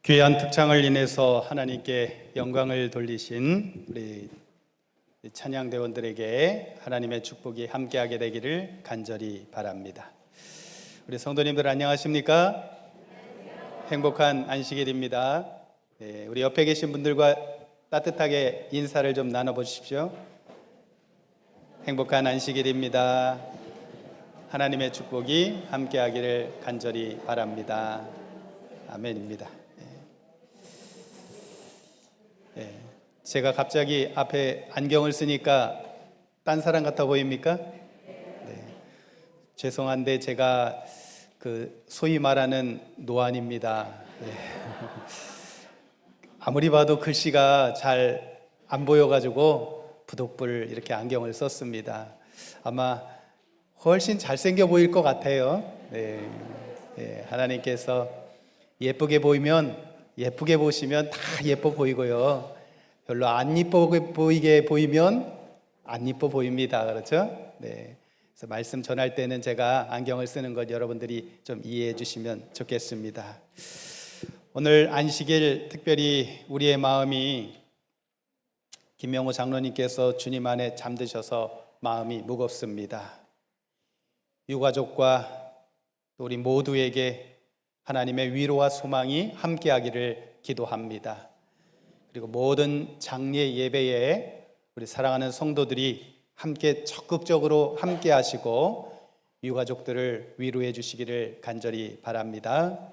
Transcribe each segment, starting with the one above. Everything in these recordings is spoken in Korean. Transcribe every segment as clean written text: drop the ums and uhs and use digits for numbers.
귀한 특창을 인해서 하나님께 영광을 돌리신 우리 찬양대원들에게 하나님의 축복이 함께하게 되기를 간절히 바랍니다. 우리 성도님들 안녕하십니까? 행복한 안식일입니다. 우리 옆에 계신 분들과 따뜻하게 인사를 좀 나눠보십시오. 행복한 안식일입니다. 하나님의 축복이 함께하기를 간절히 바랍니다. 아멘입니다. 제가 갑자기 앞에 안경을 쓰니까 딴 사람 같아 보입니까? 네. 죄송한데 제가 소위 말하는 노안입니다. 네. 아무리 봐도 글씨가 잘 안 보여가지고 부득불 이렇게 안경을 썼습니다. 아마 훨씬 잘생겨 보일 것 같아요. 네. 네. 하나님께서 예쁘게 보이면 예쁘게 보시면 다 예뻐 보이고요. 별로 안 이뻐 보이게 보이면 안 이뻐 보입니다. 그렇죠? 네. 그래서 말씀 전할 때는 제가 안경을 쓰는 것 여러분들이 좀 이해해 주시면 좋겠습니다. 오늘 안식일 특별히 우리의 마음이 김명호 장로님께서 주님 안에 잠드셔서 마음이 무겁습니다. 유가족과 또 우리 모두에게 하나님의 위로와 소망이 함께하기를 기도합니다. 그리고 모든 장례 예배에 우리 사랑하는 성도들이 함께 적극적으로 함께 하시고 유가족들을 위로해 주시기를 간절히 바랍니다.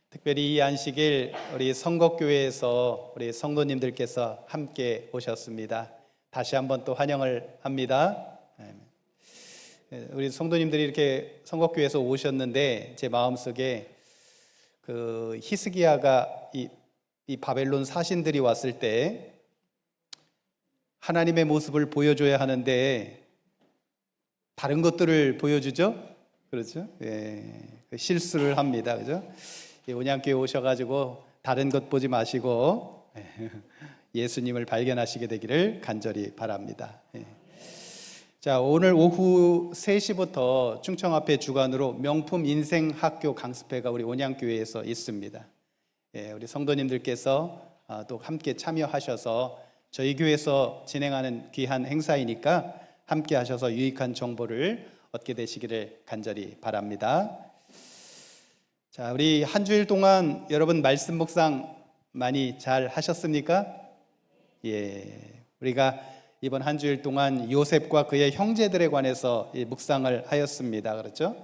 특별히 이 안식일 우리 성곡교회에서 우리 성도님들께서 함께 오셨습니다. 다시 한번 또 환영을 합니다. 우리 성도님들이 이렇게 성곡교회에서 오셨는데 제 마음속에 히스기야가 이 바벨론 사신들이 왔을 때 하나님의 모습을 보여줘야 하는데 다른 것들을 보여주죠? 그렇죠? 실수를 합니다. 그죠? 온양교회 오셔가지고 다른 것 보지 마시고 예수님을 발견하시게 되기를 간절히 바랍니다. 자, 오늘 오후 3시부터 충청 앞에 주관으로 명품 인생학교 강습회가 우리 온양교회에서 있습니다. 우리 성도님들께서 또 함께 참여하셔서 저희 교회에서 진행하는 귀한 행사이니까 함께 하셔서 유익한 정보를 얻게 되시기를 간절히 바랍니다. 자, 우리 한 주일 동안 여러분 말씀 묵상 많이 잘 하셨습니까? 우리가 이번 한 주일 동안 요셉과 그의 형제들에 관해서 묵상을 하였습니다. 그렇죠?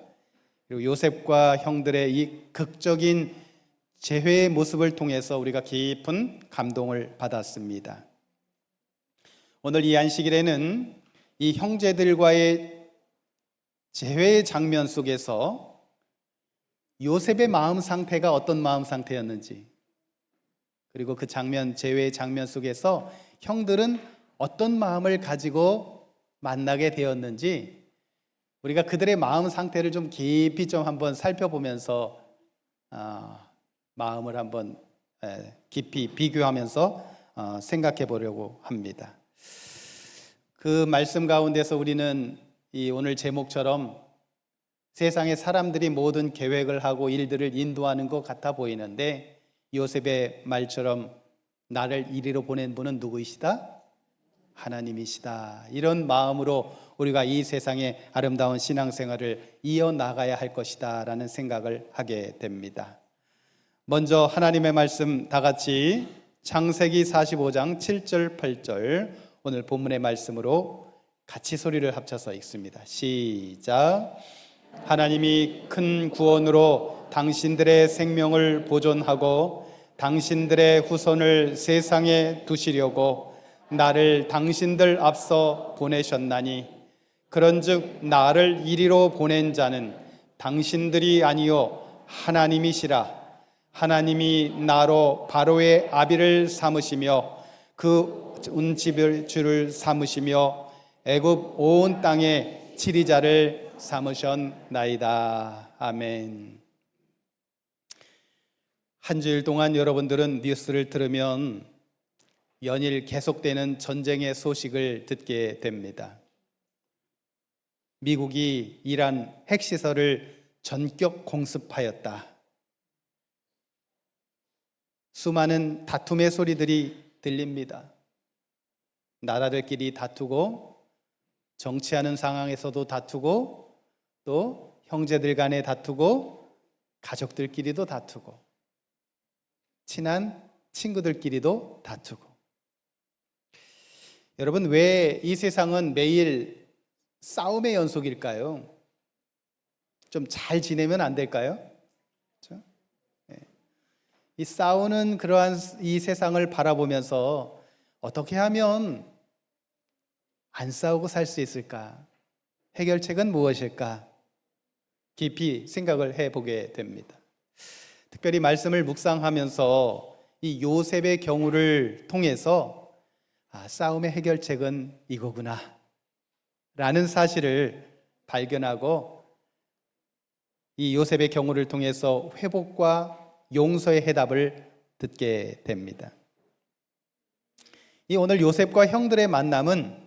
그리고 요셉과 형들의 이 극적인 재회의 모습을 통해서 우리가 깊은 감동을 받았습니다. 오늘 이 안식일에는 이 형제들과의 재회의 장면 속에서 요셉의 마음 상태가 어떤 마음 상태였는지, 그리고 그 장면, 재회의 장면 속에서 형들은 어떤 마음을 가지고 만나게 되었는지 우리가 그들의 마음 상태를 좀 깊이 좀 한번 살펴보면서 마음을 한번 깊이 비교하면서 생각해 보려고 합니다. 그 말씀 가운데서 우리는 이 오늘 제목처럼 세상의 사람들이 모든 계획을 하고 일들을 인도하는 것 같아 보이는데 요셉의 말처럼 나를 이리로 보낸 분은 누구이시다? 하나님이시다. 이런 마음으로 우리가 이 세상의 아름다운 신앙생활을 이어나가야 할 것이다 라는 생각을 하게 됩니다. 먼저 하나님의 말씀 다 같이 창세기 45장 7절 8절 오늘 본문의 말씀으로 같이 소리를 합쳐서 읽습니다. 시작. 하나님이 큰 구원으로 당신들의 생명을 보존하고 당신들의 후손을 세상에 두시려고 나를 당신들 앞서 보내셨나니 그런즉 나를 이리로 보낸 자는 당신들이 아니요 하나님이시라. 하나님이 나로 바로의 아비를 삼으시며 그 운집을 주를 삼으시며 애굽 온 땅의 지리자를 삼으셨나이다. 아멘. 한 주일 동안 여러분들은 뉴스를 들으면 연일 계속되는 전쟁의 소식을 듣게 됩니다. 미국이 이란 핵시설을 전격 공습하였다. 수많은 다툼의 소리들이 들립니다. 나라들끼리 다투고, 정치하는 상황에서도 다투고, 또 형제들 간에 다투고, 가족들끼리도 다투고, 친한 친구들끼리도 다투고. 여러분, 왜 이 세상은 매일 싸움의 연속일까요? 좀 잘 지내면 안 될까요? 그렇죠? 이 싸우는 그러한 이 세상을 바라보면서 어떻게 하면 안 싸우고 살 수 있을까? 해결책은 무엇일까? 깊이 생각을 해보게 됩니다. 특별히 말씀을 묵상하면서 이 요셉의 경우를 통해서 싸움의 해결책은 이거구나 라는 사실을 발견하고, 이 요셉의 경우를 통해서 회복과 용서의 해답을 듣게 됩니다. 이 오늘 요셉과 형들의 만남은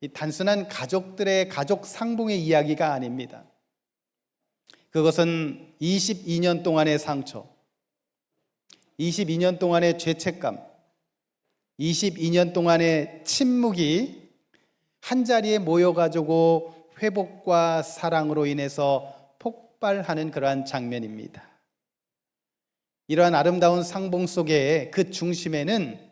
이 단순한 가족들의 가족 상봉의 이야기가 아닙니다. 그것은 22년 동안의 상처, 22년 동안의 죄책감, 22년 동안의 침묵이 한자리에 모여가지고 회복과 사랑으로 인해서 폭발하는 그러한 장면입니다. 이러한 아름다운 상봉 속에 그 중심에는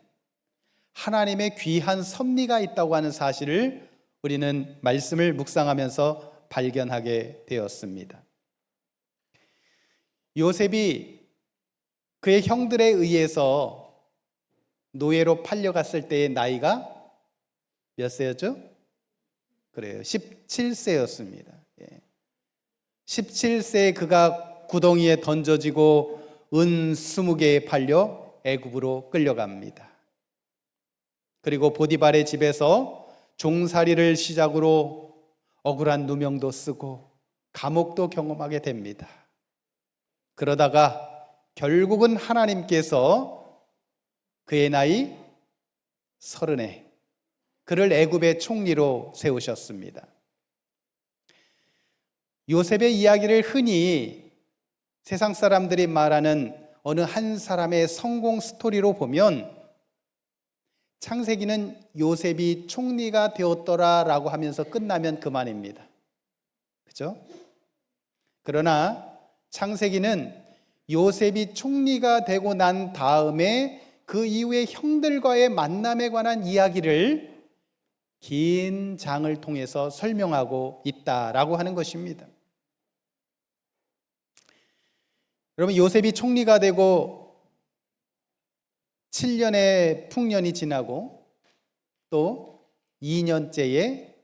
하나님의 귀한 섭리가 있다고 하는 사실을 우리는 말씀을 묵상하면서 발견하게 되었습니다. 요셉이 그의 형들에 의해서 노예로 팔려갔을 때의 나이가 몇 세였죠? 그래요, 17세였습니다. 17세에 그가 구덩이에 던져지고 은 20개에 팔려 애굽으로 끌려갑니다. 그리고 보디발의 집에서 종살이를 시작으로 억울한 누명도 쓰고 감옥도 경험하게 됩니다. 그러다가 결국은 하나님께서 그의 나이 30에 그를 애굽의 총리로 세우셨습니다. 요셉의 이야기를 흔히 세상 사람들이 말하는 어느 한 사람의 성공 스토리로 보면 창세기는 요셉이 총리가 되었더라라고 하면서 끝나면 그만입니다. 그죠? 그러나 창세기는 요셉이 총리가 되고 난 다음에 그 이후에 형들과의 만남에 관한 이야기를 긴 장을 통해서 설명하고 있다라고 하는 것입니다. 여러분, 요셉이 총리가 되고 7년의 풍년이 지나고 또 2년째에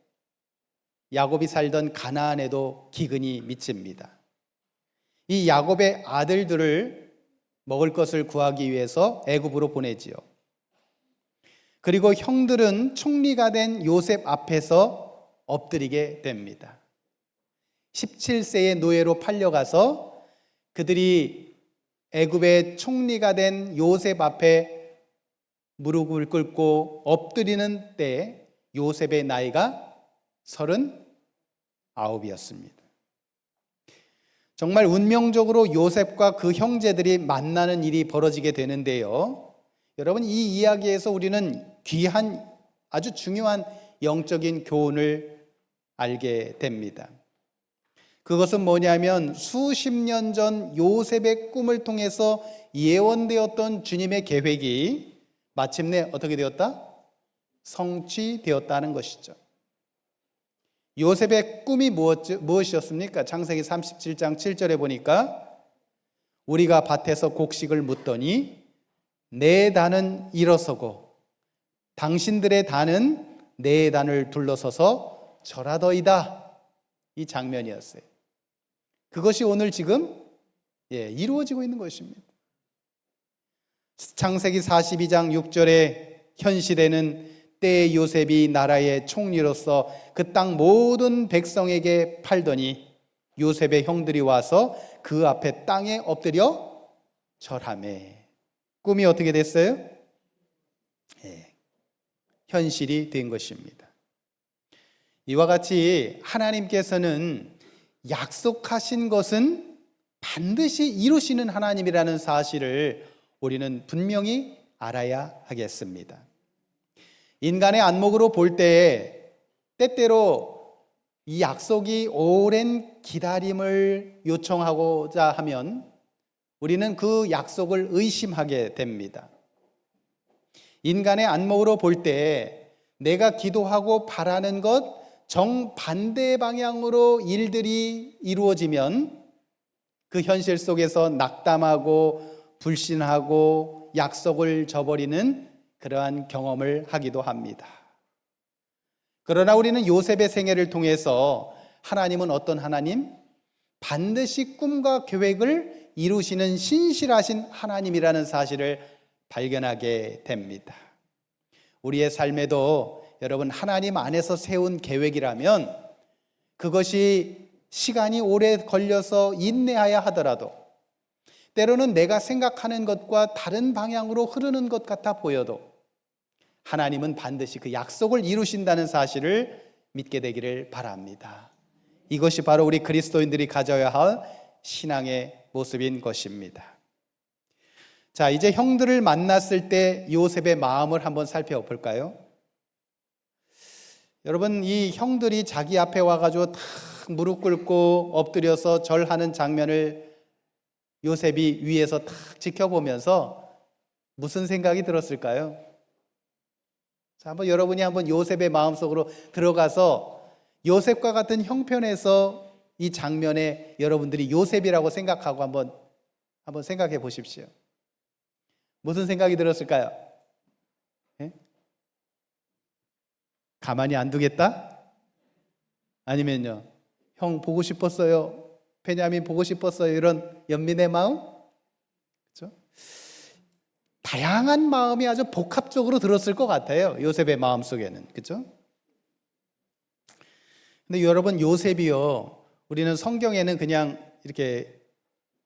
야곱이 살던 가나안에도 기근이 미칩니다. 이 야곱의 아들들을 먹을 것을 구하기 위해서 애굽으로 보내지요. 그리고 형들은 총리가 된 요셉 앞에서 엎드리게 됩니다. 17세의 노예로 팔려가서 그들이 애굽의 총리가 된 요셉 앞에 무릎을 꿇고 엎드리는 때 요셉의 나이가 39이었습니다. 정말 운명적으로 요셉과 그 형제들이 만나는 일이 벌어지게 되는데요. 여러분, 이 이야기에서 우리는 귀한 아주 중요한 영적인 교훈을 알게 됩니다. 그것은 뭐냐면 수십 년 전 요셉의 꿈을 통해서 예언되었던 주님의 계획이 마침내 어떻게 되었다? 성취되었다는 것이죠. 요셉의 꿈이 무엇이었습니까? 창세기 37장 7절에 보니까 우리가 밭에서 곡식을 묻더니 내 단은 일어서고 당신들의 단은 내 단을 둘러서서 절하더이다. 이 장면이었어요. 그것이 오늘 지금 이루어지고 있는 것입니다. 창세기 42장 6절에 현실에는 때에 요셉이 나라의 총리로서 그 땅 모든 백성에게 팔더니 요셉의 형들이 와서 그 앞에 땅에 엎드려 절하매. 꿈이 어떻게 됐어요? 현실이 된 것입니다. 이와 같이 하나님께서는 약속하신 것은 반드시 이루시는 하나님이라는 사실을 우리는 분명히 알아야 하겠습니다. 인간의 안목으로 볼 때에 때때로 이 약속이 오랜 기다림을 요청하고자 하면 우리는 그 약속을 의심하게 됩니다. 인간의 안목으로 볼 때 내가 기도하고 바라는 것 정반대 방향으로 일들이 이루어지면 그 현실 속에서 낙담하고 불신하고 약속을 저버리는 그러한 경험을 하기도 합니다. 그러나 우리는 요셉의 생애를 통해서 하나님은 어떤 하나님? 반드시 꿈과 계획을 이루시는 신실하신 하나님이라는 사실을 발견하게 됩니다. 우리의 삶에도 여러분 하나님 안에서 세운 계획이라면 그것이 시간이 오래 걸려서 인내해야 하더라도 때로는 내가 생각하는 것과 다른 방향으로 흐르는 것 같아 보여도 하나님은 반드시 그 약속을 이루신다는 사실을 믿게 되기를 바랍니다. 이것이 바로 우리 그리스도인들이 가져야 할 신앙의 모습인 것입니다. 자, 이제 형들을 만났을 때 요셉의 마음을 한번 살펴볼까요? 여러분, 이 형들이 자기 앞에 와가지고 탁 무릎 꿇고 엎드려서 절하는 장면을 요셉이 위에서 탁 지켜보면서 무슨 생각이 들었을까요? 자, 한번 여러분이 요셉의 마음속으로 들어가서 요셉과 같은 형편에서 이 장면에 여러분들이 요셉이라고 생각하고 한번 생각해 보십시오. 무슨 생각이 들었을까요? 예? 가만히 안 두겠다? 아니면요, 형 보고 싶었어요, 베냐민 보고 싶었어요, 이런 연민의 마음? 그렇죠? 다양한 마음이 아주 복합적으로 들었을 것 같아요, 요셉의 마음 속에는. 그렇죠? 근데 여러분, 요셉이요, 우리는 성경에는 그냥 이렇게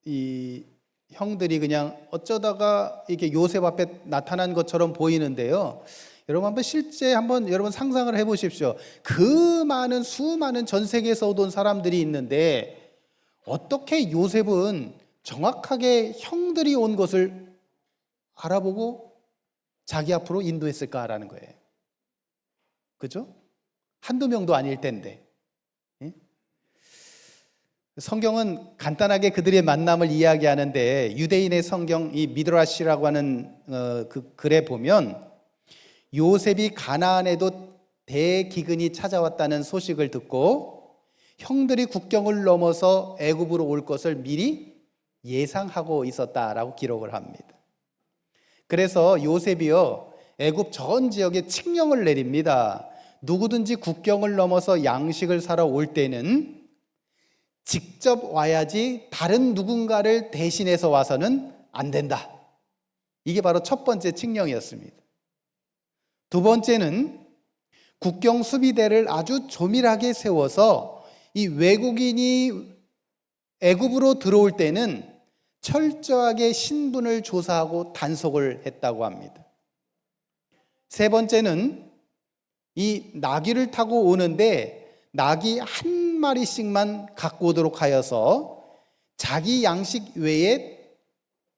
이 형들이 그냥 어쩌다가 이렇게 요셉 앞에 나타난 것처럼 보이는데요, 여러분 실제 여러분 상상을 해보십시오. 그 많은 수많은 전 세계에서 오던 사람들이 있는데 어떻게 요셉은 정확하게 형들이 온 것을 알아보고 자기 앞으로 인도했을까라는 거예요. 그죠? 한두 명도 아닐 텐데. 성경은 간단하게 그들의 만남을 이야기하는데 유대인의 성경 이 미드라시라고 하는 그 글에 보면 요셉이 가나안에도 대기근이 찾아왔다는 소식을 듣고 형들이 국경을 넘어서 애굽으로 올 것을 미리 예상하고 있었다라고 기록을 합니다. 그래서 요셉이요, 애굽 전 지역에 칙령을 내립니다. 누구든지 국경을 넘어서 양식을 사러 올 때는 직접 와야지 다른 누군가를 대신해서 와서는 안 된다. 이게 바로 첫 번째 칙령이었습니다. 두 번째는 국경 수비대를 아주 조밀하게 세워서 이 외국인이 애굽으로 들어올 때는 철저하게 신분을 조사하고 단속을 했다고 합니다. 세 번째는 이 나귀를 타고 오는데 나귀 한 마리씩만 갖고 오도록 하여서 자기 양식 외에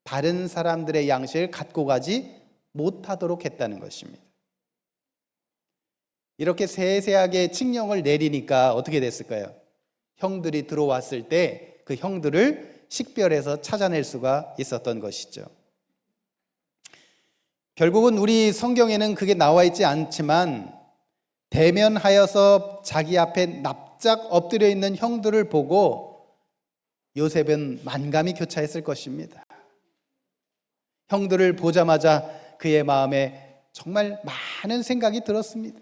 다른 사람들의 양식을 갖고 가지 못하도록 했다는 것입니다. 이렇게 세세하게 칙령을 내리니까 어떻게 됐을까요? 형들이 들어왔을 때 그 형들을 식별해서 찾아낼 수가 있었던 것이죠. 결국은 우리 성경에는 그게 나와 있지 않지만 대면하여서 자기 앞에 납작 엎드려 있는 형들을 보고 요셉은 만감이 교차했을 것입니다. 형들을 보자마자 그의 마음에 정말 많은 생각이 들었습니다.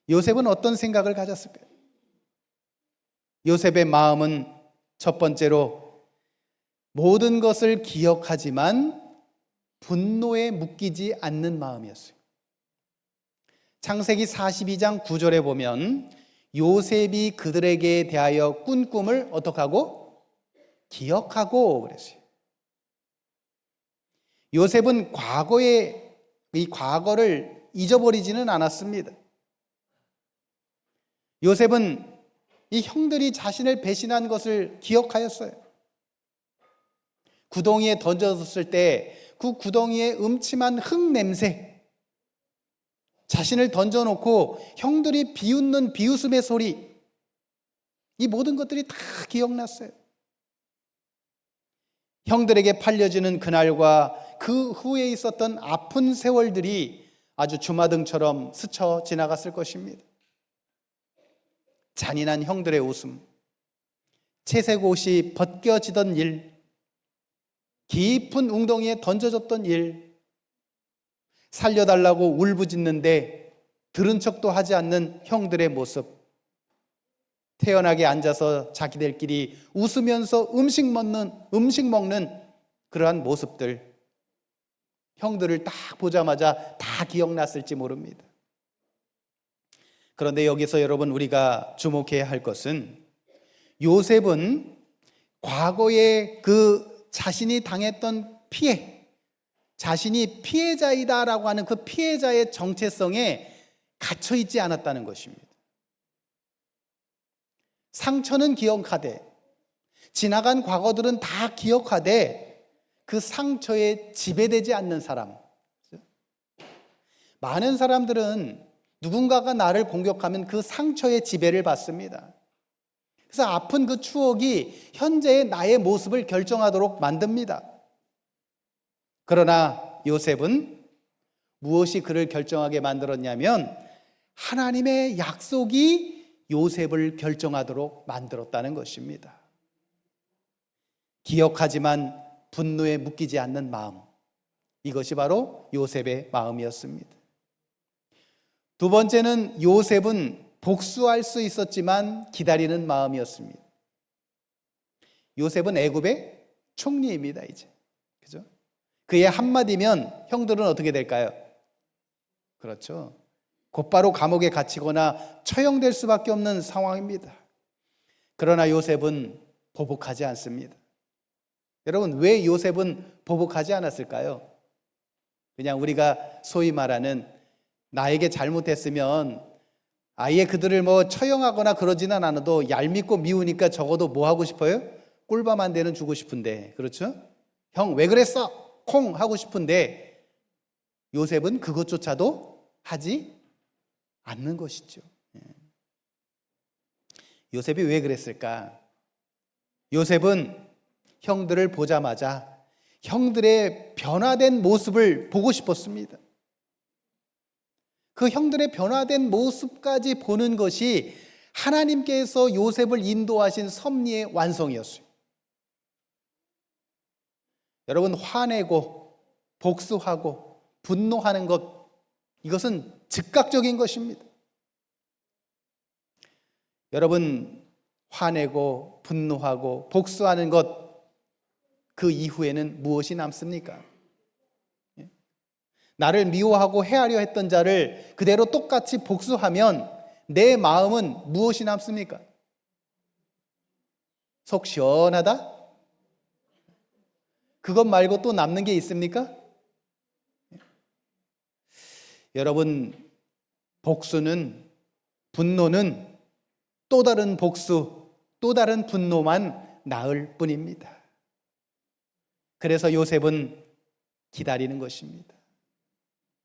요셉은 어떤 생각을 가졌을까요? 요셉의 마음은 첫 번째로 모든 것을 기억하지만 분노에 묶이지 않는 마음이었어요. 창세기 42장 9절에 보면 요셉이 그들에게 대하여 꾼 꿈을 어떻게 하고? 기억하고 그랬어요. 요셉은 이 과거를 잊어버리지는 않았습니다. 요셉은 이 형들이 자신을 배신한 것을 기억하였어요. 구덩이에 던져졌을 때 그 구덩이의 음침한 흙 냄새, 자신을 던져놓고 형들이 비웃는 비웃음의 소리, 이 모든 것들이 다 기억났어요. 형들에게 팔려지는 그날과 그 후에 있었던 아픈 세월들이 아주 주마등처럼 스쳐 지나갔을 것입니다. 잔인한 형들의 웃음, 채색 옷이 벗겨지던 일, 깊은 웅덩이에 던져졌던 일, 살려달라고 울부짖는데 들은 척도 하지 않는 형들의 모습, 태연하게 앉아서 자기들끼리 웃으면서 음식 먹는 그러한 모습들, 형들을 딱 보자마자 다 기억났을지 모릅니다. 그런데 여기서 여러분 우리가 주목해야 할 것은 요셉은 과거에 그 자신이 당했던 피해, 자신이 피해자이다라고 하는 그 피해자의 정체성에 갇혀 있지 않았다는 것입니다. 상처는 기억하되, 지나간 과거들은 다 기억하되 그 상처에 지배되지 않는 사람. 많은 사람들은 누군가가 나를 공격하면 그 상처의 지배를 받습니다. 그래서 아픈 그 추억이 현재의 나의 모습을 결정하도록 만듭니다. 그러나 요셉은 무엇이 그를 결정하게 만들었냐면 하나님의 약속이 요셉을 결정하도록 만들었다는 것입니다. 기억하지만 분노에 묶이지 않는 마음, 이것이 바로 요셉의 마음이었습니다. 두 번째는 요셉은 복수할 수 있었지만 기다리는 마음이었습니다. 요셉은 애굽의 총리입니다, 이제. 그죠? 그의 한마디면 형들은 어떻게 될까요? 그렇죠. 곧바로 감옥에 갇히거나 처형될 수밖에 없는 상황입니다. 그러나 요셉은 보복하지 않습니다. 여러분, 왜 요셉은 보복하지 않았을까요? 그냥 우리가 소위 말하는 나에게 잘못했으면 아예 그들을 처형하거나 그러지는 않아도 얄밉고 미우니까 적어도 뭐 하고 싶어요? 꿀밤 한 대는 주고 싶은데, 그렇죠? 형 왜 그랬어? 콩 하고 싶은데 요셉은 그것조차도 하지 않는 것이죠. 요셉이 왜 그랬을까? 요셉은 형들을 보자마자 형들의 변화된 모습을 보고 싶었습니다. 그 형들의 변화된 모습까지 보는 것이 하나님께서 요셉을 인도하신 섭리의 완성이었어요. 여러분, 화내고 복수하고 분노하는 것, 이것은 즉각적인 것입니다. 여러분, 화내고 분노하고 복수하는 것, 그 이후에는 무엇이 남습니까? 나를 미워하고 해하려 했던 자를 그대로 똑같이 복수하면 내 마음은 무엇이 남습니까? 속 시원하다? 그것 말고 또 남는 게 있습니까? 여러분, 복수는, 분노는 또 다른 복수, 또 다른 분노만 낳을 뿐입니다. 그래서 요셉은 기다리는 것입니다.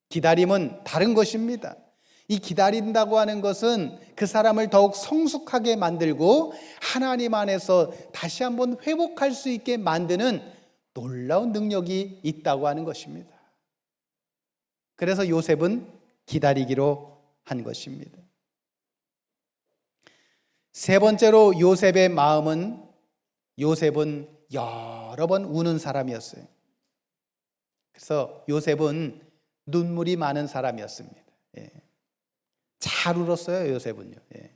기다림은 다른 것입니다. 이 기다린다고 하는 것은 그 사람을 더욱 성숙하게 만들고 하나님 안에서 다시 한번 회복할 수 있게 만드는 놀라운 능력이 있다고 하는 것입니다. 그래서 요셉은 기다리기로 한 것입니다. 세 번째로 요셉의 마음은, 요셉은 여러 번 우는 사람이었어요. 그래서 요셉은 눈물이 많은 사람이었습니다. 예. 잘 울었어요, 요셉은요. 예.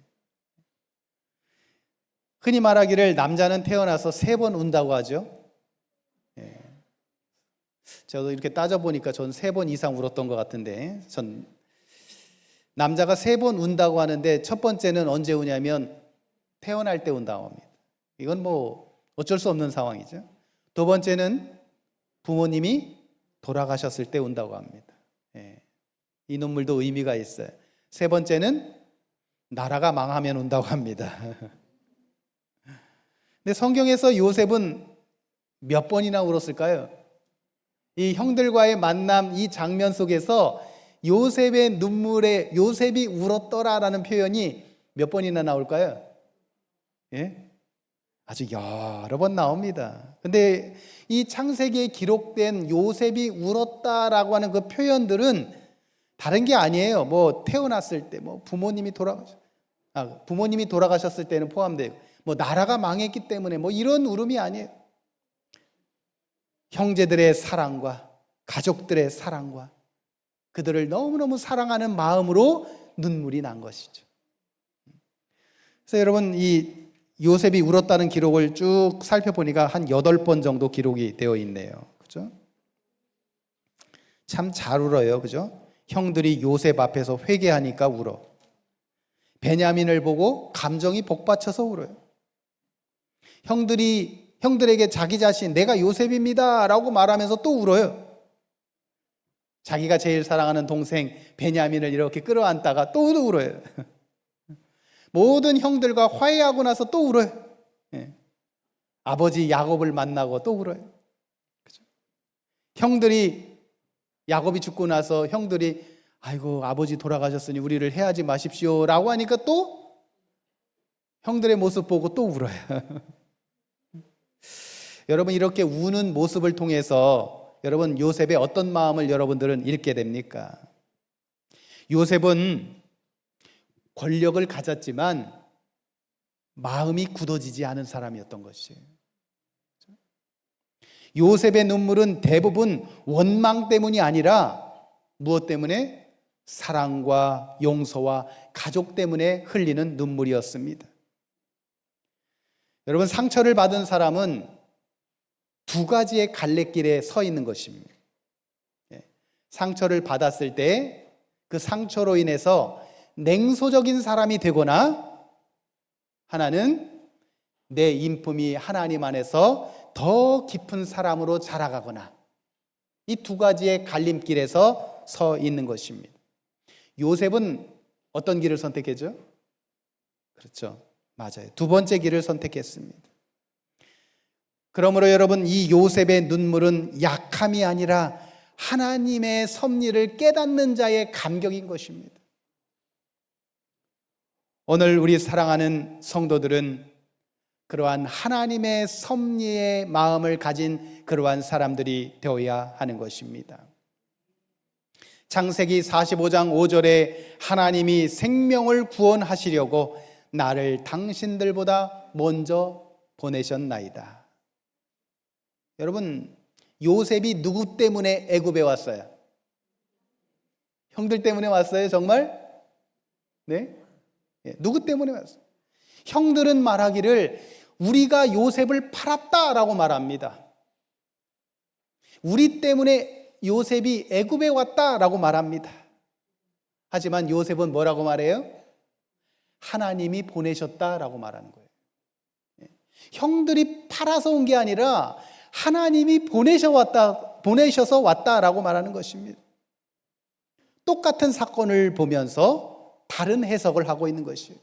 흔히 말하기를 남자는 태어나서 3번 운다고 하죠. 예. 저도 이렇게 따져보니까 전 3번 이상 울었던 것 같은데, 전 남자가 3번 운다고 하는데 첫 번째는 언제 우냐면 태어날 때 운다고 합니다. 이건 어쩔 수 없는 상황이죠. 두 번째는 부모님이 돌아가셨을 때 운다고 합니다. 예. 이 눈물도 의미가 있어요. 세 번째는 나라가 망하면 운다고 합니다. 근데 성경에서 요셉은 몇 번이나 울었을까요? 이 형들과의 만남, 이 장면 속에서 요셉의 눈물에 요셉이 울었더라라는 표현이 몇 번이나 나올까요? 예? 아주 여러 번 나옵니다. 근데 이 창세기에 기록된 요셉이 울었다라고 하는 그 표현들은 다른 게 아니에요. 뭐 태어났을 때, 뭐 부모님이 돌아가셨을 때는 포함되고, 뭐 나라가 망했기 때문에 뭐 이런 울음이 아니에요. 형제들의 사랑과 가족들의 사랑과 그들을 너무너무 사랑하는 마음으로 눈물이 난 것이죠. 그래서 여러분, 이 요셉이 울었다는 기록을 쭉 살펴보니까 한 8번 정도 기록이 되어 있네요. 그죠? 참 잘 울어요. 그죠? 형들이 요셉 앞에서 회개하니까 울어. 베냐민을 보고 감정이 복받쳐서 울어요. 형들에게 자기 자신, 내가 요셉입니다 라고 말하면서 또 울어요. 자기가 제일 사랑하는 동생 베냐민을 이렇게 끌어안다가 또 울어요. 모든 형들과 화해하고 나서 또 울어요. 예. 아버지 야곱을 만나고 또 울어요. 그죠? 형들이 야곱이 죽고 나서 형들이 아이고 아버지 돌아가셨으니 우리를 해하지 마십시오 라고 하니까 또 형들의 모습 보고 또 울어요. 여러분, 이렇게 우는 모습을 통해서 여러분 요셉의 어떤 마음을 여러분들은 읽게 됩니까? 요셉은 권력을 가졌지만 마음이 굳어지지 않은 사람이었던 것이에요. 요셉의 눈물은 대부분 원망 때문이 아니라 무엇 때문에? 사랑과 용서와 가족 때문에 흘리는 눈물이었습니다. 여러분, 상처를 받은 사람은 두 가지의 갈래길에 서 있는 것입니다. 상처를 받았을 때 그 상처로 인해서 냉소적인 사람이 되거나, 하나는 내 인품이 하나님 안에서 더 깊은 사람으로 자라가거나, 이 두 가지의 갈림길에서 서 있는 것입니다. 요셉은 어떤 길을 선택했죠? 그렇죠. 맞아요. 두 번째 길을 선택했습니다. 그러므로 여러분, 이 요셉의 눈물은 약함이 아니라 하나님의 섭리를 깨닫는 자의 감격인 것입니다. 오늘 우리 사랑하는 성도들은 그러한 하나님의 섭리의 마음을 가진 그러한 사람들이 되어야 하는 것입니다. 창세기 45장 5절에 하나님이 생명을 구원하시려고 나를 당신들보다 먼저 보내셨나이다. 여러분, 요셉이 누구 때문에 애굽에 왔어요? 형들 때문에 왔어요? 정말? 네? 누구 때문에 왔어요? 형들은 말하기를 우리가 요셉을 팔았다라고 말합니다. 우리 때문에 요셉이 애굽에 왔다라고 말합니다. 하지만 요셉은 뭐라고 말해요? 하나님이 보내셨다라고 말하는 거예요. 형들이 팔아서 온 게 아니라 하나님이 보내셔서 왔다라고 말하는 것입니다. 똑같은 사건을 보면서 다른 해석을 하고 있는 것이에요.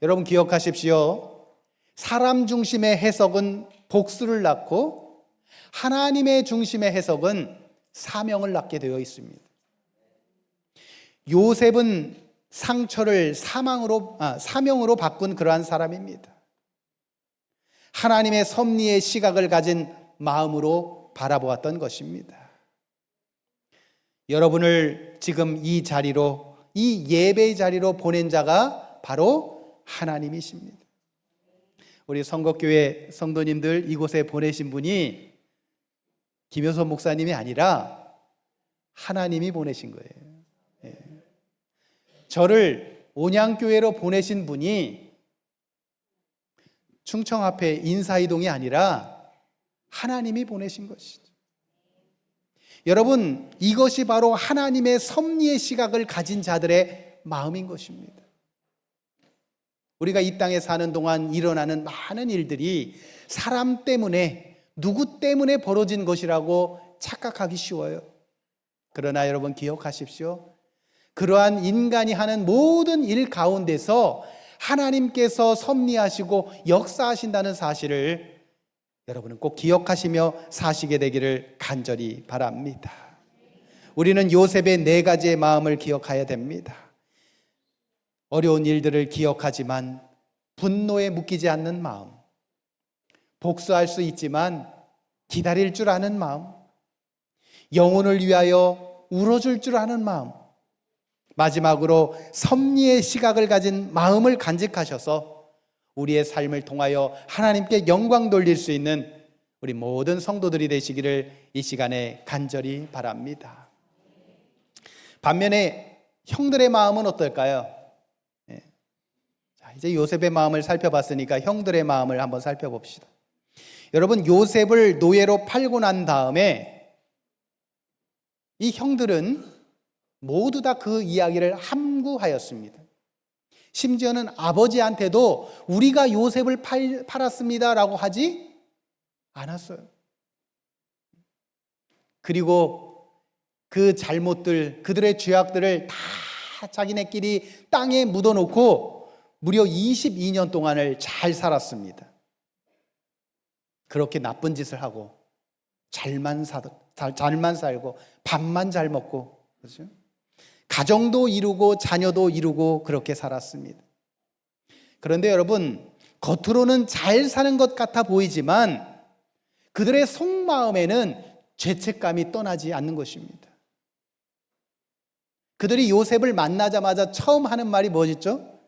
여러분 기억하십시오. 사람 중심의 해석은 복수를 낳고 하나님의 중심의 해석은 사명을 낳게 되어 있습니다. 요셉은 상처를 사명으로 바꾼 그러한 사람입니다. 하나님의 섭리의 시각을 가진 마음으로 바라보았던 것입니다. 여러분을 지금 이 자리로, 이 예배의 자리로 보낸 자가 바로 하나님이십니다. 우리 성곡교회 성도님들 이곳에 보내신 분이 김효선 목사님이 아니라 하나님이 보내신 거예요. 저를 온양교회로 보내신 분이 충청 앞에 인사이동이 아니라 하나님이 보내신 것이죠. 여러분, 이것이 바로 하나님의 섭리의 시각을 가진 자들의 마음인 것입니다. 우리가 이 땅에 사는 동안 일어나는 많은 일들이 사람 때문에, 누구 때문에 벌어진 것이라고 착각하기 쉬워요. 그러나 여러분 기억하십시오. 그러한 인간이 하는 모든 일 가운데서 하나님께서 섭리하시고 역사하신다는 사실을 여러분은 꼭 기억하시며 사시게 되기를 간절히 바랍니다. 우리는 요셉의 4가지의 마음을 기억해야 됩니다. 어려운 일들을 기억하지만 분노에 묶이지 않는 마음, 복수할 수 있지만 기다릴 줄 아는 마음, 영혼을 위하여 울어줄 줄 아는 마음, 마지막으로 섭리의 시각을 가진 마음을 간직하셔서 우리의 삶을 통하여 하나님께 영광 돌릴 수 있는 우리 모든 성도들이 되시기를 이 시간에 간절히 바랍니다. 반면에 형들의 마음은 어떨까요? 자, 이제 요셉의 마음을 살펴봤으니까 형들의 마음을 한번 살펴봅시다. 여러분, 요셉을 노예로 팔고 난 다음에 이 형들은 모두 다 그 이야기를 함구하였습니다. 심지어는 아버지한테도 우리가 요셉을 팔았습니다라고 하지 않았어요. 그리고 그 잘못들, 그들의 죄악들을 다 자기네끼리 땅에 묻어놓고 무려 22년 동안을 잘 살았습니다. 그렇게 나쁜 짓을 하고 잘만 살고 밥만 잘 먹고, 그렇죠? 가정도 이루고 자녀도 이루고 그렇게 살았습니다. 그런데 여러분, 겉으로는 잘 사는 것 같아 보이지만 그들의 속마음에는 죄책감이 떠나지 않는 것입니다. 그들이 요셉을 만나자마자 처음 하는 말이 뭐였죠?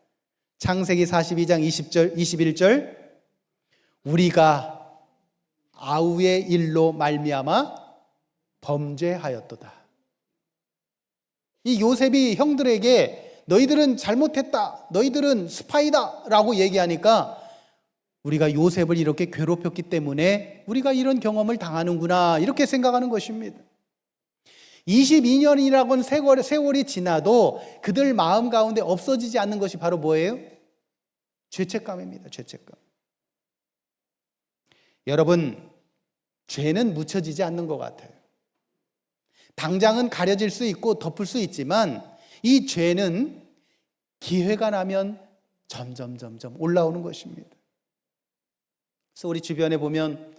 창세기 42장 20절, 21절, 우리가 아우의 일로 말미암아 범죄하였도다. 이 요셉이 형들에게 너희들은 잘못했다, 너희들은 스파이다 라고 얘기하니까 우리가 요셉을 이렇게 괴롭혔기 때문에 우리가 이런 경험을 당하는구나, 이렇게 생각하는 것입니다. 22년이라고는 세월이 지나도 그들 마음 가운데 없어지지 않는 것이 바로 뭐예요? 죄책감입니다. 죄책감. 여러분, 죄는 묻혀지지 않는 것 같아요. 당장은 가려질 수 있고 덮을 수 있지만 이 죄는 기회가 나면 점점 올라오는 것입니다. 그래서 우리 주변에 보면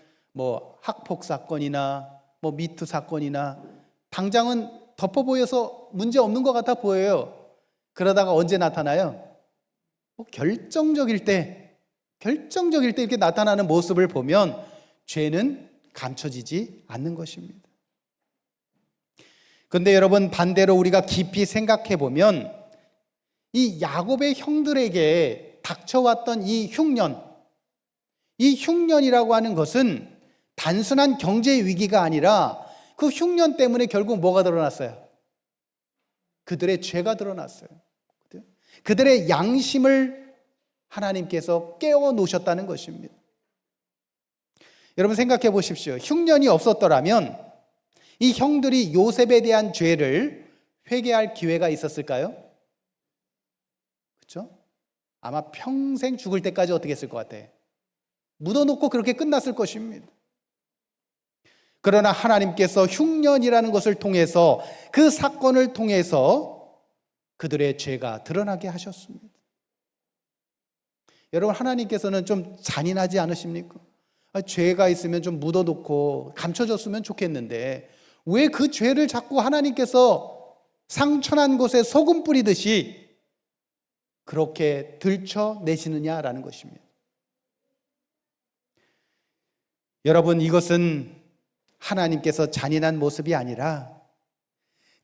학폭 사건이나 미투 사건이나 당장은 덮어 보여서 문제 없는 것 같아 보여요. 그러다가 언제 나타나요? 결정적일 때 이렇게 나타나는 모습을 보면 죄는 감춰지지 않는 것입니다. 그런데 여러분, 반대로 우리가 깊이 생각해 보면 이 야곱의 형들에게 닥쳐왔던 이 흉년이라고 하는 것은 단순한 경제 위기가 아니라 그 흉년 때문에 결국 뭐가 드러났어요? 그들의 죄가 드러났어요. 그들의 양심을 하나님께서 깨워 놓으셨다는 것입니다. 여러분, 생각해 보십시오. 흉년이 없었더라면 이 형들이 요셉에 대한 죄를 회개할 기회가 있었을까요? 그렇죠? 아마 평생 죽을 때까지 어떻게 했을 것 같아요? 묻어놓고 그렇게 끝났을 것입니다. 그러나 하나님께서 흉년이라는 것을 통해서, 그 사건을 통해서 그들의 죄가 드러나게 하셨습니다. 여러분, 하나님께서는 좀 잔인하지 않으십니까? 죄가 있으면 좀 묻어놓고 감춰졌으면 좋겠는데 왜 그 죄를 자꾸 하나님께서 상처난 곳에 소금 뿌리듯이 그렇게 들춰내시느냐라는 것입니다. 여러분, 이것은 하나님께서 잔인한 모습이 아니라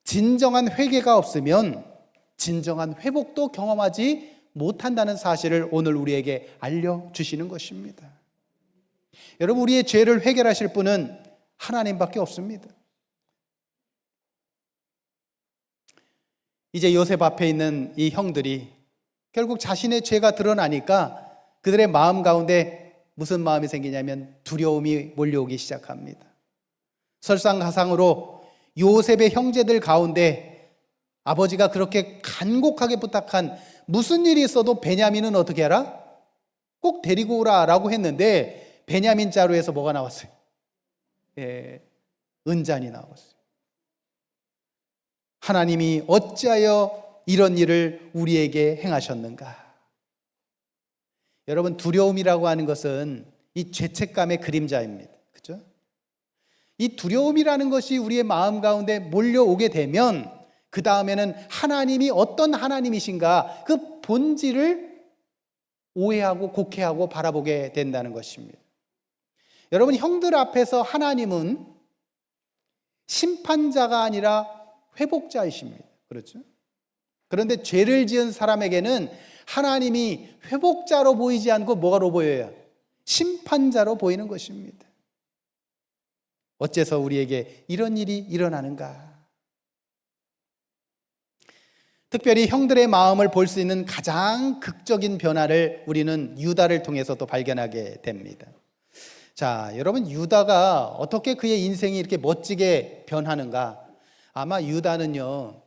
진정한 회개가 없으면 진정한 회복도 경험하지 못한다는 사실을 오늘 우리에게 알려주시는 것입니다. 여러분, 우리의 죄를 해결하실 분은 하나님밖에 없습니다. 이제 요셉 앞에 있는 이 형들이 결국 자신의 죄가 드러나니까 그들의 마음 가운데 무슨 마음이 생기냐면 두려움이 몰려오기 시작합니다. 설상가상으로 요셉의 형제들 가운데 아버지가 그렇게 간곡하게 부탁한 무슨 일이 있어도 베냐민은 어떻게 하라? 꼭 데리고 오라라고 했는데 베냐민 자루에서 뭐가 나왔어요? 은잔이 나왔어요. 하나님이 어찌하여 이런 일을 우리에게 행하셨는가? 여러분, 두려움이라고 하는 것은 이 죄책감의 그림자입니다. 그죠? 이 두려움이라는 것이 우리의 마음 가운데 몰려오게 되면 그 다음에는 하나님이 어떤 하나님이신가 그 본질을 오해하고 곡해하고 바라보게 된다는 것입니다. 여러분, 형들 앞에서 하나님은 심판자가 아니라 회복자이십니다. 그렇죠? 그런데 죄를 지은 사람에게는 하나님이 회복자로 보이지 않고 뭐가로 보여요? 심판자로 보이는 것입니다. 어째서 우리에게 이런 일이 일어나는가? 특별히 형들의 마음을 볼 수 있는 가장 극적인 변화를 우리는 유다를 통해서도 발견하게 됩니다. 자, 여러분, 유다가 어떻게 그의 인생이 이렇게 멋지게 변하는가? 아마 유다는요,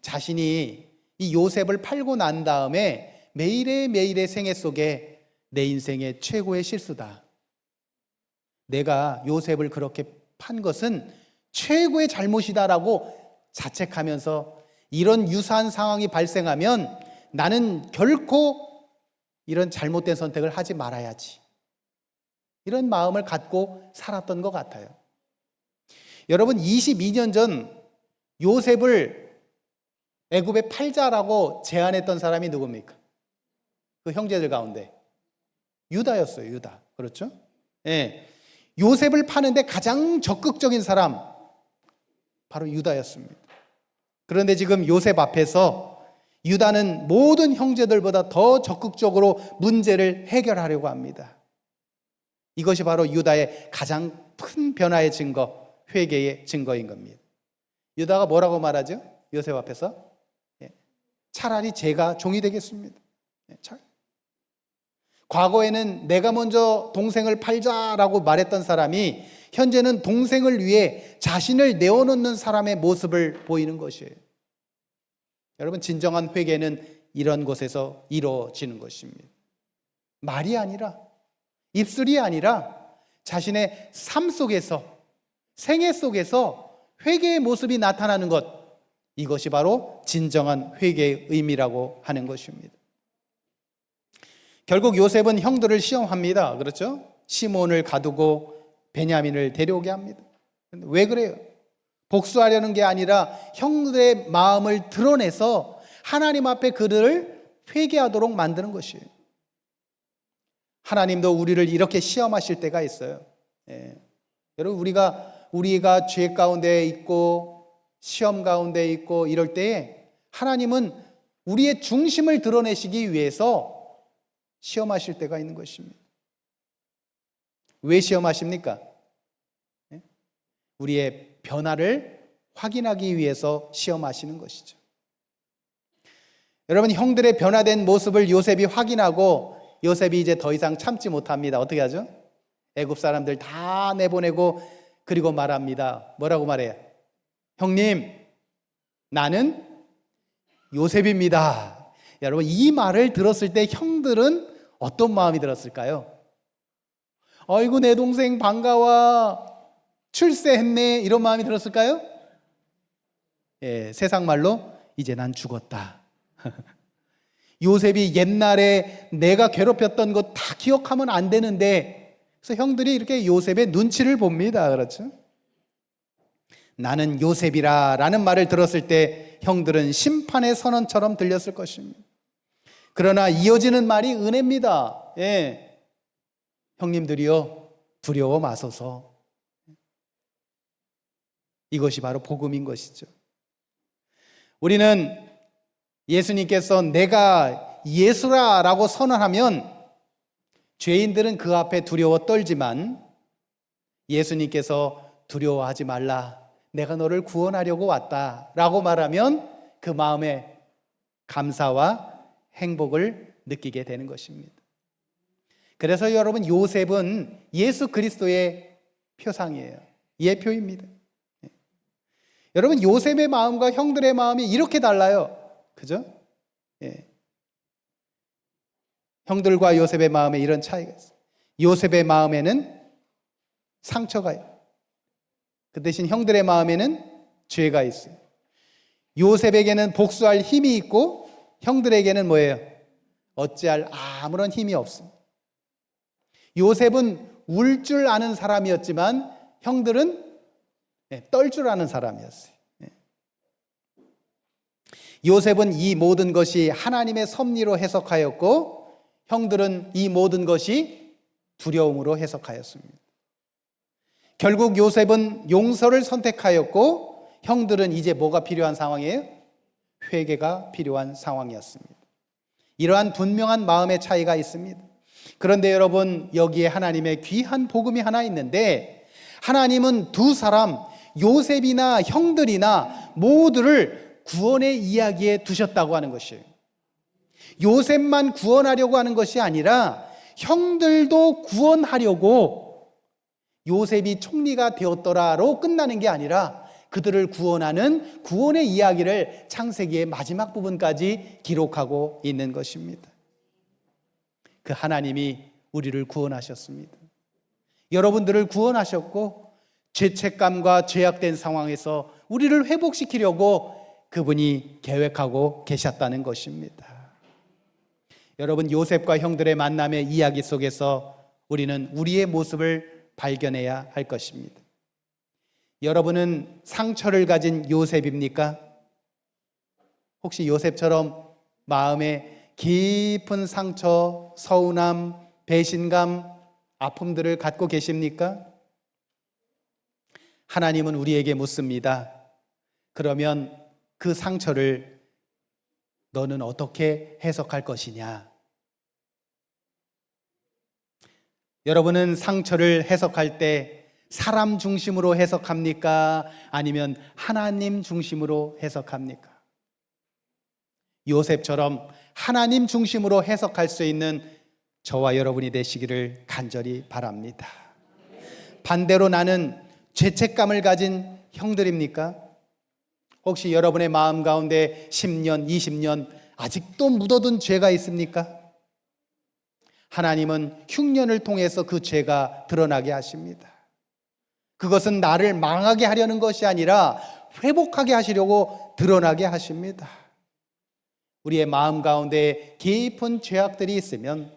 자신이 이 요셉을 팔고 난 다음에 매일의 생애 속에 내 인생의 최고의 실수다. 내가 요셉을 그렇게 판 것은 최고의 잘못이다라고 자책하면서 이런 유사한 상황이 발생하면 나는 결코 이런 잘못된 선택을 하지 말아야지. 이런 마음을 갖고 살았던 것 같아요. 여러분, 22년 전 요셉을 애굽에 팔자라고 제안했던 사람이 누굽니까? 그 형제들 가운데 유다였어요. 유다. 그렇죠? 예. 요셉을 파는데 가장 적극적인 사람 바로 유다였습니다. 그런데 지금 요셉 앞에서 유다는 모든 형제들보다 더 적극적으로 문제를 해결하려고 합니다. 이것이 바로 유다의 가장 큰 변화의 증거, 회개의 증거인 겁니다. 유다가 뭐라고 말하죠? 요셉 앞에서 차라리 제가 종이 되겠습니다. 과거에는 내가 먼저 동생을 팔자라고 말했던 사람이 현재는 동생을 위해 자신을 내어놓는 사람의 모습을 보이는 것이에요. 여러분, 진정한 회개는 이런 곳에서 이루어지는 것입니다. 말이 아니라, 입술이 아니라 자신의 삶 속에서, 생애 속에서 회개의 모습이 나타나는 것, 이것이 바로 진정한 회개의 의미라고 하는 것입니다. 결국 요셉은 형들을 시험합니다. 그렇죠? 시몬을 가두고 베냐민을 데려오게 합니다. 왜 그래요? 복수하려는 게 아니라 형들의 마음을 드러내서 하나님 앞에 그들을 회개하도록 만드는 것이에요. 하나님도 우리를 이렇게 시험하실 때가 있어요. 여러분, 우리가 죄 가운데 있고 시험 가운데 있고 이럴 때에 하나님은 우리의 중심을 드러내시기 위해서 시험하실 때가 있는 것입니다. 왜 시험하십니까? 우리의 변화를 확인하기 위해서 시험하시는 것이죠. 여러분, 형들의 변화된 모습을 요셉이 확인하고 요셉이 이제 더 이상 참지 못합니다. 어떻게 하죠? 애굽 사람들 다 내보내고 그리고 말합니다. 뭐라고 말해요? 형님, 나는 요셉입니다. 여러분, 이 말을 들었을 때 형들은 어떤 마음이 들었을까요? 아이고, 내 동생 반가워, 출세했네, 이런 마음이 들었을까요? 세상 말로 이제 난 죽었다. 요셉이 옛날에 내가 괴롭혔던 것 다 기억하면 안 되는데, 그래서 형들이 이렇게 요셉의 눈치를 봅니다. 그렇죠? 나는 요셉이라 라는 말을 들었을 때 형들은 심판의 선언처럼 들렸을 것입니다. 그러나 이어지는 말이 은혜입니다. 형님들이여, 두려워 마소서. 이것이 바로 복음인 것이죠. 우리는 예수님께서 내가 예수라라고 선언하면 죄인들은 그 앞에 두려워 떨지만 예수님께서 두려워하지 말라, 내가 너를 구원하려고 왔다라고 말하면 그 마음에 감사와 행복을 느끼게 되는 것입니다. 그래서 여러분, 요셉은 예수 그리스도의 표상이에요. 예표입니다. 여러분, 요셉의 마음과 형들의 마음이 이렇게 달라요. 그죠? 형들과 요셉의 마음에 이런 차이가 있어요. 요셉의 마음에는 상처가 있어요. 그 대신 형들의 마음에는 죄가 있어요. 요셉에게는 복수할 힘이 있고 형들에게는 뭐예요? 어찌할 아무런 힘이 없습니다. 요셉은 울 줄 아는 사람이었지만 형들은 떨 줄 아는 사람이었어요. 요셉은 이 모든 것이 하나님의 섭리로 해석하였고 형들은 이 모든 것이 두려움으로 해석하였습니다. 결국 요셉은 용서를 선택하였고 형들은 이제 뭐가 필요한 상황이에요? 회개가 필요한 상황이었습니다. 이러한 분명한 마음의 차이가 있습니다. 그런데 여러분, 여기에 하나님의 귀한 복음이 하나 있는데, 하나님은 두 사람, 요셉이나 형들이나 모두를 구원의 이야기에 두셨다고 하는 것이에요. 요셉만 구원하려고 하는 것이 아니라 형들도 구원하려고 요셉이 총리가 되었더라로 끝나는 게 아니라 그들을 구원하는 구원의 이야기를 창세기의 마지막 부분까지 기록하고 있는 것입니다. 그 하나님이 우리를 구원하셨습니다. 여러분들을 구원하셨고 죄책감과 죄악된 상황에서 우리를 회복시키려고 그분이 계획하고 계셨다는 것입니다. 여러분, 요셉과 형들의 만남의 이야기 속에서 우리는 우리의 모습을 발견해야 할 것입니다. 여러분은 상처를 가진 요셉입니까? 혹시 요셉처럼 마음에 깊은 상처, 서운함, 배신감, 아픔들을 갖고 계십니까? 하나님은 우리에게 묻습니다. 그러면 그 상처를 너는 어떻게 해석할 것이냐? 여러분은 상처를 해석할 때 사람 중심으로 해석합니까? 아니면 하나님 중심으로 해석합니까? 요셉처럼 하나님 중심으로 해석할 수 있는 저와 여러분이 되시기를 간절히 바랍니다. 반대로 나는 죄책감을 가진 형들입니까? 혹시 여러분의 마음 가운데 10년, 20년 아직도 묻어둔 죄가 있습니까? 하나님은 흉년을 통해서 그 죄가 드러나게 하십니다. 그것은 나를 망하게 하려는 것이 아니라 회복하게 하시려고 드러나게 하십니다. 우리의 마음 가운데 깊은 죄악들이 있으면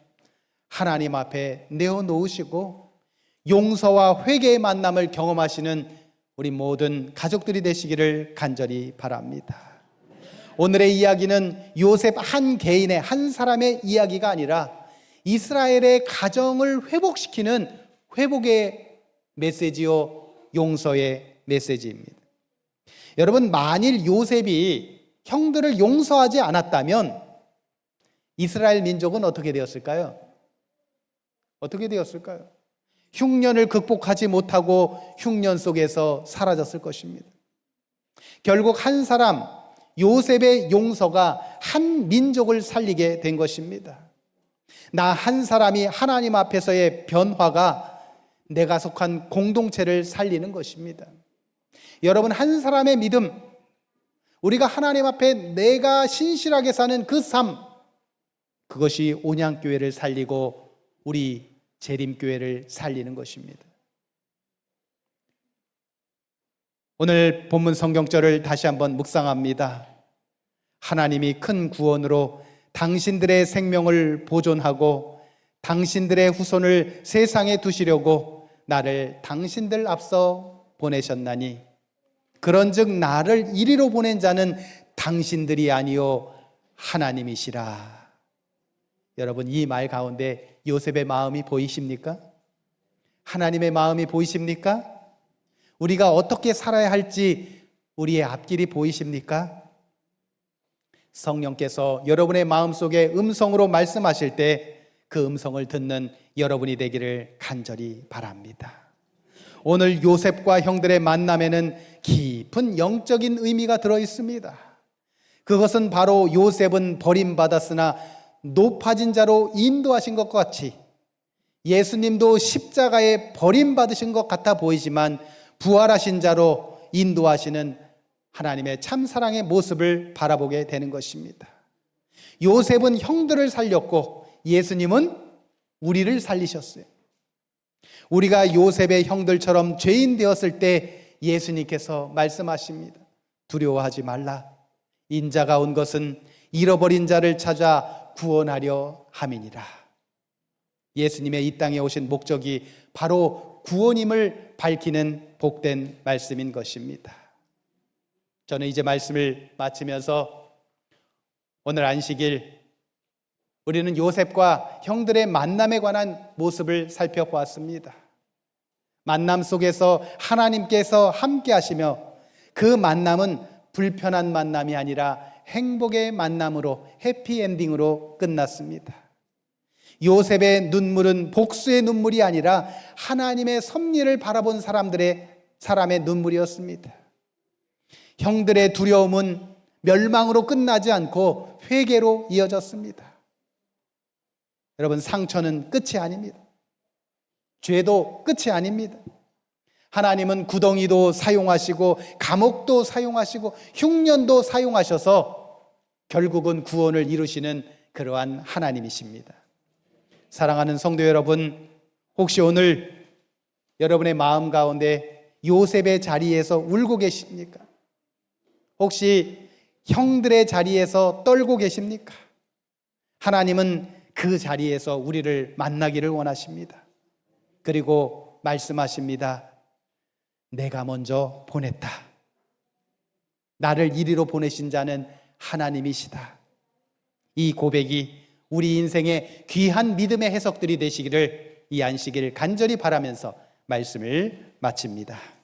하나님 앞에 내어놓으시고 용서와 회개의 만남을 경험하시는 우리 모든 가족들이 되시기를 간절히 바랍니다. 오늘의 이야기는 요셉 한 개인의, 한 사람의 이야기가 아니라 이스라엘의 가정을 회복시키는 회복의 메시지요, 용서의 메시지입니다. 여러분, 만일 요셉이 형들을 용서하지 않았다면 이스라엘 민족은 어떻게 되었을까요? 어떻게 되었을까요? 흉년을 극복하지 못하고 흉년 속에서 사라졌을 것입니다. 결국 한 사람, 요셉의 용서가 한 민족을 살리게 된 것입니다. 나 한 사람이 하나님 앞에서의 변화가 내가 속한 공동체를 살리는 것입니다. 여러분, 한 사람의 믿음, 우리가 하나님 앞에 내가 신실하게 사는 그 삶, 그것이 온양교회를 살리고 우리 재림교회를 살리는 것입니다. 오늘 본문 성경절을 다시 한번 묵상합니다. 하나님이 큰 구원으로 당신들의 생명을 보존하고 당신들의 후손을 세상에 두시려고 나를 당신들 앞서 보내셨나니 그런즉 나를 이리로 보낸 자는 당신들이 아니요 하나님이시라. 여러분, 이 말 가운데 요셉의 마음이 보이십니까? 하나님의 마음이 보이십니까? 우리가 어떻게 살아야 할지 우리의 앞길이 보이십니까? 성령께서 여러분의 마음속에 음성으로 말씀하실 때 그 음성을 듣는 여러분이 되기를 간절히 바랍니다. 오늘 요셉과 형들의 만남에는 깊은 영적인 의미가 들어 있습니다. 그것은 바로 요셉은 버림받았으나 높아진 자로 인도하신 것 같이 예수님도 십자가에 버림받으신 것 같아 보이지만 부활하신 자로 인도하시는 하나님의 참사랑의 모습을 바라보게 되는 것입니다. 요셉은 형들을 살렸고 예수님은 우리를 살리셨어요. 우리가 요셉의 형들처럼 죄인 되었을 때 예수님께서 말씀하십니다. 두려워하지 말라. 인자가 온 것은 잃어버린 자를 찾아 구원하려 함이니라. 예수님의 이 땅에 오신 목적이 바로 구원임을 밝히는 복된 말씀인 것입니다. 저는 이제 말씀을 마치면서 오늘 안식일 우리는 요셉과 형들의 만남에 관한 모습을 살펴보았습니다. 만남 속에서 하나님께서 함께 하시며 그 만남은 불편한 만남이 아니라 행복의 만남으로 해피엔딩으로 끝났습니다. 요셉의 눈물은 복수의 눈물이 아니라 하나님의 섭리를 바라본 사람의 눈물이었습니다. 형들의 두려움은 멸망으로 끝나지 않고 회개로 이어졌습니다. 여러분, 상처는 끝이 아닙니다. 죄도 끝이 아닙니다. 하나님은 구덩이도 사용하시고 감옥도 사용하시고 흉년도 사용하셔서 결국은 구원을 이루시는 그러한 하나님이십니다. 사랑하는 성도 여러분, 혹시 오늘 여러분의 마음 가운데 요셉의 자리에서 울고 계십니까? 혹시 형들의 자리에서 떨고 계십니까? 하나님은 그 자리에서 우리를 만나기를 원하십니다. 그리고 말씀하십니다. 내가 먼저 보냈다. 나를 이리로 보내신 자는 하나님이시다. 이 고백이 우리 인생의 귀한 믿음의 해석들이 되시기를 이 안식일 간절히 바라면서 말씀을 마칩니다.